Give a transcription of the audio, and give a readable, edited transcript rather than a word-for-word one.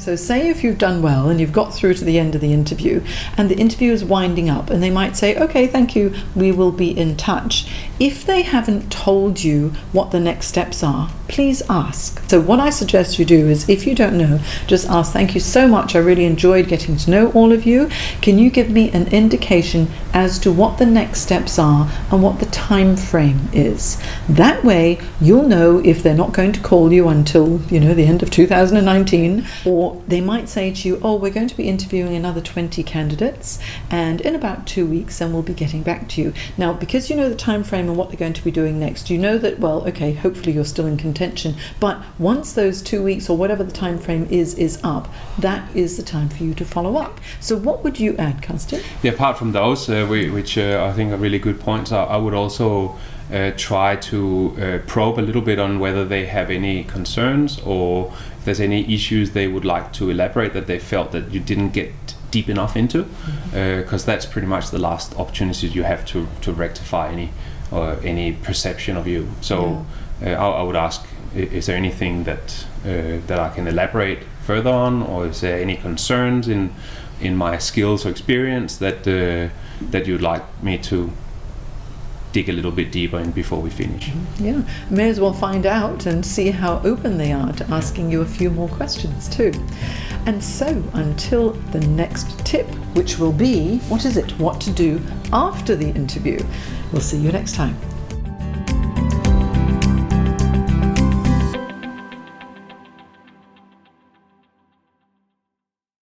So say if you've done well and you've got through to the end of the interview and the interview is winding up and they might say, okay, thank you, we will be in touch. If they haven't told you what the next steps are, please ask. So what I suggest you do is, if you don't know, just ask, thank you so much, I really enjoyed getting to know all of you. Can you give me an indication as to what the next steps are and what the time frame is? That way you'll know if they're not going to call you until, the end of 2019, or they might say to you, oh, we're going to be interviewing another 20 candidates and in about 2 weeks then we'll be getting back to you. Now, because you know the time frame and what they're going to be doing next, you know that, well, okay, hopefully you're still in contention, but once those 2 weeks or whatever the time frame is up, that is the time for you to follow up. So what would you add, Carsten? Yeah, apart from those, which I think are really good points, I would also try to probe a little bit on whether they have any concerns or if there's any issues they would like to elaborate that they felt that you didn't get deep enough into, because that's pretty much the last opportunity you have to rectify any perception of you. So I would ask, is there anything that I can elaborate further on, or is there any concerns in my skills or experience that you'd like me to dig a little bit deeper in before we finish? Yeah, may as well find out and see how open they are to asking you a few more questions too. And so until the next tip, which will be, what to do after the interview. We'll see you next time.